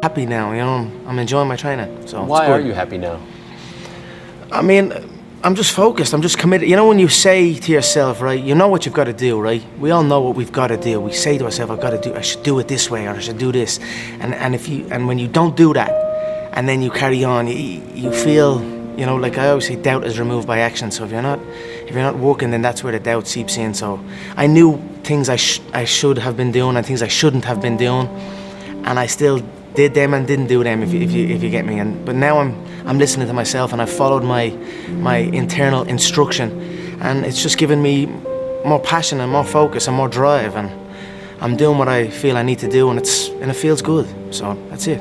happy now, you know, I'm enjoying my training. So Why are you happy now? I mean, I'm just focused, I'm just committed. You know, when you say to yourself, right, you know what you've got to do, right? We all know what we've got to do. We say to ourselves, I should do it this way, or I should do this. And when you don't do that, and then you carry on, you feel, you know, like I always say, doubt is removed by action. So if you're not working, then that's where the doubt seeps in. So I knew things I should have been doing and things I shouldn't have been doing, and I still did them and didn't do them, if you get me. But now I'm listening to myself, and I followed my internal instruction, and it's just given me more passion and more focus and more drive, and I'm doing what I feel I need to do, and it feels good. So that's it.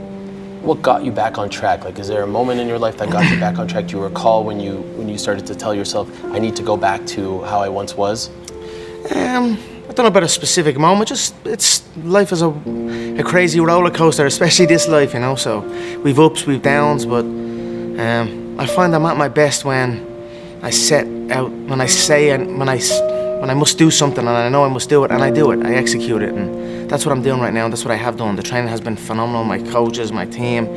What got you back on track? Like, is there a moment in your life that got you back on track? Do you recall when you started to tell yourself, I need to go back to how I once was? I don't know about a specific moment. Life is a crazy roller coaster, especially this life, you know. So we've ups, we've downs, but I find I'm at my best when I set out, when I must do something, and I know I must do it, and I do it. I execute it, and that's what I'm doing right now. That's what I have done. The training has been phenomenal. My coaches, my team,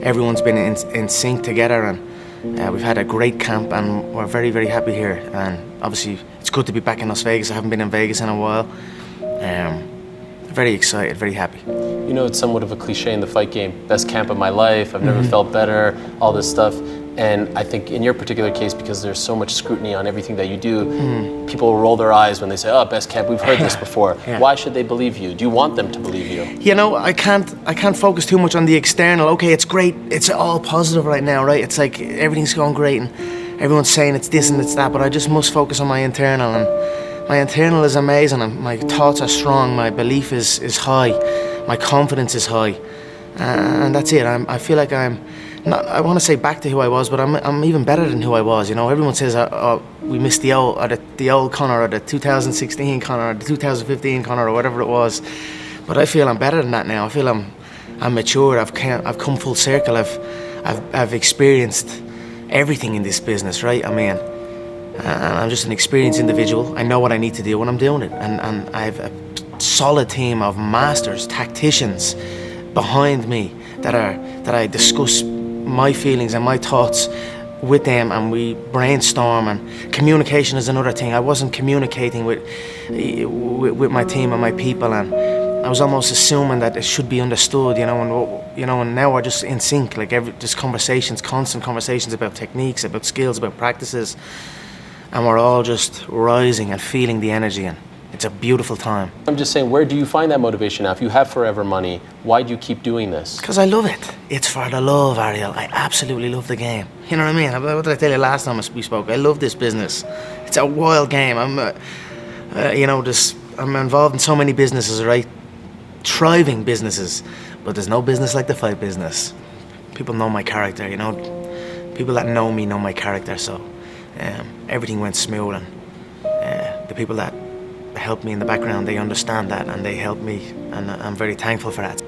everyone's been in sync together, and we've had a great camp, and we're very, very happy here. And obviously, it's good to be back in Las Vegas. I haven't been in Vegas in a while. Very excited, very happy. You know, it's somewhat of a cliche in the fight game. Best camp of my life, I've never felt better, all this stuff. And I think in your particular case, because there's so much scrutiny on everything that you do, people roll their eyes when they say, oh, best camp, we've heard this before. Yeah. Why should they believe you? Do you want them to believe you? You know, I can't focus too much on the external. Okay, it's great, it's all positive right now, right? It's like everything's going great, and everyone's saying it's this and it's that, but I just must focus on my internal, and my internal is amazing, and my thoughts are strong, my belief is high, my confidence is high, and that's it. I feel like I'm not, I want to say back to who I was, but I'm even better than who I was. You know, everyone says we missed the old Conor, or the 2016 Conor, or the 2015 Conor, or whatever it was, but I feel I'm better than that now. I feel I'm mature. I've come full circle. I've experienced everything in this business, right? I mean, I'm just an experienced individual. I know what I need to do when I'm doing it, and I have a solid team of masters, tacticians behind me that I discuss my feelings and my thoughts with them, and we brainstorm. And communication is another thing. I wasn't communicating with my team and my people, and I was almost assuming that it should be understood, you know, and now we're just in sync. Like just conversations, constant conversations about techniques, about skills, about practices. And we're all just rising and feeling the energy, and it's a beautiful time. I'm just saying, where do you find that motivation now? If you have forever money, why do you keep doing this? Because I love it. It's for the love, Ariel. I absolutely love the game. You know what I mean? What did I tell you last time we spoke? I love this business. It's a wild game. I'm involved in so many businesses, right? Thriving businesses, but there's no business like the fight business. People know my character, you know. People that know me know my character, so everything went smooth, and the people that helped me in the background, they understand that, and they help me, and I'm very thankful for that.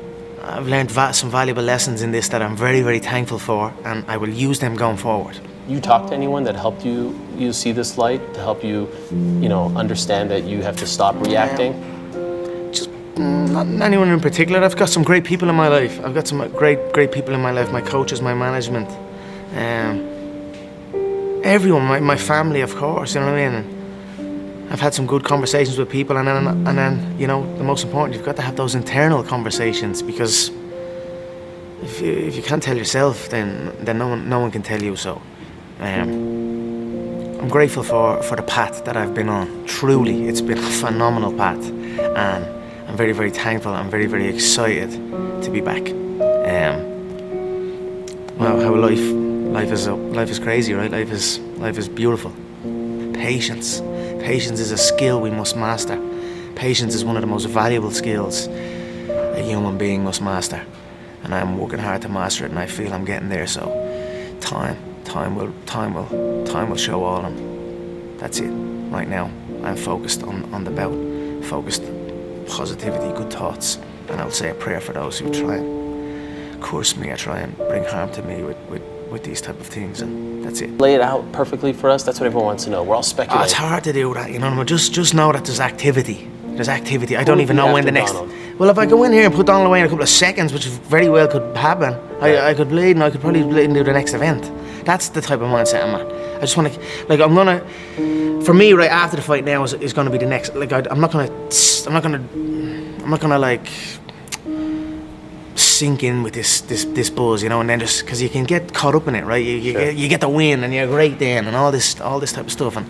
I've learned some valuable lessons in this that I'm very, very thankful for, and I will use them going forward. You talk to anyone that helped you see this light, to help you, understand that you have to stop reacting? Just not anyone in particular. I've got some great people in my life. I've got some great people in my life. My coaches, my management, everyone, my family, of course. You know what I mean? And I've had some good conversations with people, and then the most important, you've got to have those internal conversations, because if you can't tell yourself, then no one can tell you. So I'm grateful for the path that I've been on. Truly, it's been a phenomenal path, and I'm very, very thankful. I'm very, very excited to be back. Wow, how life is crazy, right? Life is beautiful. Patience is a skill we must master. Patience is one of the most valuable skills a human being must master, and I'm working hard to master it, and I feel I'm getting there. So time will show all, and that's it. Right now, I'm focused on the bout, focused positivity, good thoughts, and I'll say a prayer for those who try and curse me or try and bring harm to me with these type of things, and that's it. Lay it out perfectly for us. That's what everyone wants to know. We're all speculating. It's hard to do that, just know that there's activity. There's activity. I don't even know when the next. Well, if I go in here and put Donald away in a couple of seconds, which very well could happen, I could bleed, and I could probably bleed and do the next event. That's the type of mindset I'm at. I just want to, like, for me, right after the fight now is going to be the next. Like, I'm not gonna like sink in with this buzz, you know, and then just because you can get caught up in it, right? You get the win and you're great then, and all this type of stuff, and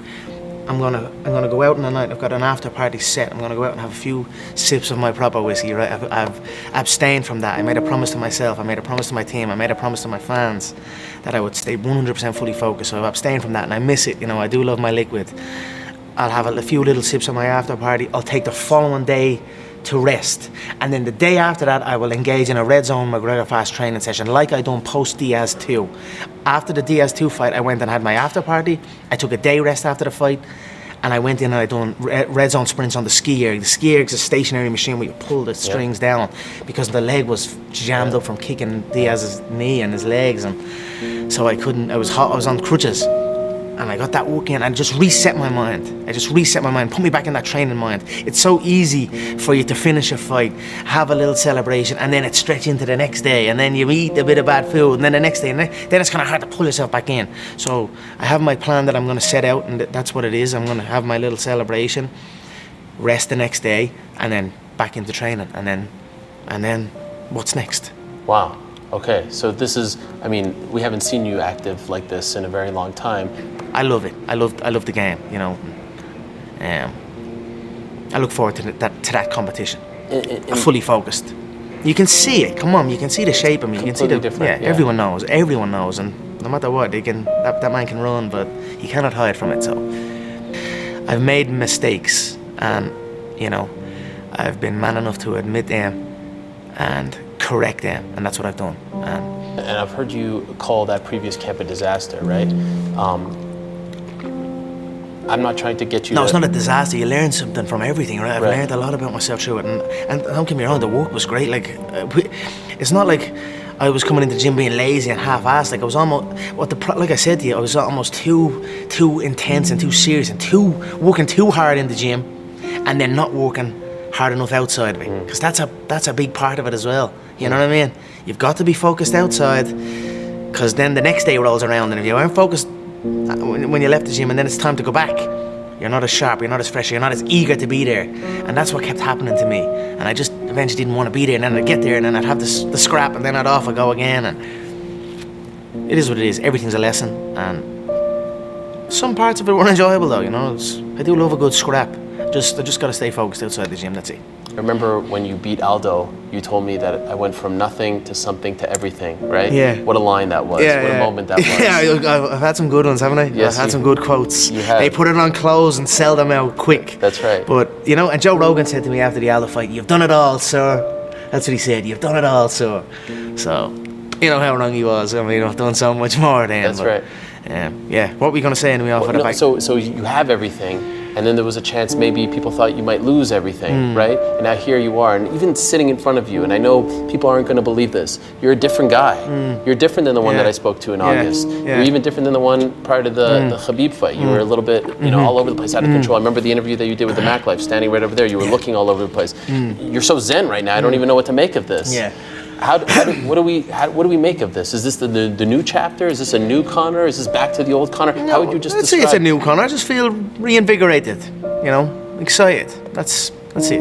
I'm gonna go out in the night. I've got an after party set. I'm gonna go out and have a few sips of my proper whiskey, right? I've abstained from that. I made a promise to myself. I made a promise to my team. I made a promise to my fans that I would stay 100% fully focused. So I've abstained from that, and I miss it. You know, I do love my liquid. I'll have a few little sips of my after party. I'll take the following day to rest, and then the day after that I will engage in a red zone McGregor fast training session like I done post Diaz 2. After the Diaz 2 fight, I went and had my after party. I took a day rest after the fight, and I went in and I done red zone sprints on the ski erg. The ski erg is a stationary machine where you pull the strings down, because the leg was jammed up from kicking Diaz's knee and his legs, and so I couldn't. I was on crutches. And I got that work in and just reset my mind. Put me back in that training mind. It's so easy for you to finish a fight, have a little celebration, and then it stretch into the next day, and then you eat a bit of bad food, and then the next day, and then it's kind of hard to pull yourself back in. So I have my plan that I'm going to set out, and that's what it is. I'm going to have my little celebration, rest the next day, and then back into training, and then what's next? Wow. Okay, so this is, I mean, we haven't seen you active like this in a very long time. I love it. I love the game, you know. I look forward to that competition. Fully focused. You can see it. Come on, you can see the shape of me. You can see the different. Yeah. Everyone knows, and no matter what, that man can run, but he cannot hide from it. So I've made mistakes, and you know, I've been man enough to admit them and correct them, and that's what I've done. And I've heard you call that previous camp a disaster, right? I'm not trying to get you. No, it's not a disaster. You learn something from everything, right? I've learned a lot about myself through it, and don't get me wrong, the work was great. Like, it's not like I was coming into the gym being lazy and half-assed. Like, I was almost, like I said to you, I was almost too intense and too serious and working too hard in the gym, and then not working hard enough outside of it, because that's a big part of it as well. You know what I mean? You've got to be focused outside, because then the next day rolls around, and if you aren't focused when you left the gym, and then it's time to go back, you're not as sharp, you're not as fresh, you're not as eager to be there, and that's what kept happening to me. And I just eventually didn't want to be there, and then I'd get there, and then I'd have the scrap, and then I'd go again, and it is what it is. Everything's a lesson, and some parts of it were enjoyable though. You know, I do love a good scrap. I just got to stay focused outside the gym. That's it. I remember when you beat Aldo, you told me that I went from nothing to something to everything, right? Yeah. What a line that was. Yeah, what a moment that was. Yeah, I've had some good ones, haven't I? Yes, I've had some good quotes. You have. They put it on clothes and sell them out quick. That's right. But, you know, and Joe Rogan said to me after the Aldo fight, "You've done it all, sir." That's what he said. "You've done it all, sir." So, you know how wrong he was. I mean, I've done so much more than. That's right. Yeah. What were we going to say when we off the back? So you have everything. And then there was a chance maybe people thought you might lose everything, right? And now here you are, and even sitting in front of you, and I know people aren't going to believe this, you're a different guy. You're different than the one that I spoke to in August. You're even different than the one prior to the Khabib fight. You were a little bit, you know, all over the place, out of control. I remember the interview that you did with the Mac Life, standing right over there. You were looking all over the place. You're so zen right now. I don't even know what to make of this. Yeah. What do we make of this? Is this the new chapter? Is this a new Conor? Is this back to the old Conor? How would you just I'd say it's a new Conor. I just feel reinvigorated, you know, excited. That's it.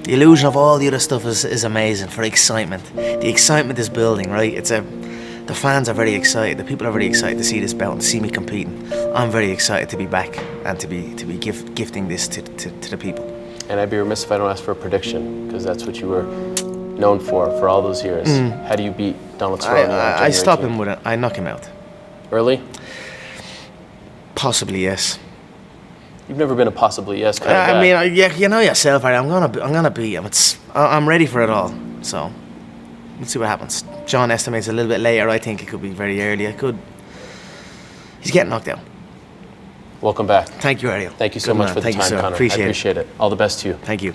The illusion of all the other stuff is amazing for excitement. The excitement is building, right? The fans are very excited. The people are very excited to see this belt and to see me competing. I'm very excited to be back and to be gifting this to the people. And I'd be remiss if I don't ask for a prediction, because that's what you were known for all those years. How do you beat Donald Cerrone? I stop him with it. I knock him out. Early? Possibly, yes. You've never been a possibly yes kind of guy. I mean, you know yourself. I'm gonna beat him. I'm ready for it all. So let's see what happens. John estimates a little bit later. I think it could be very early. He's getting knocked out. Welcome back. Thank you, Ariel. Thank you so much for the time, Conor. I appreciate it. All the best to you. Thank you.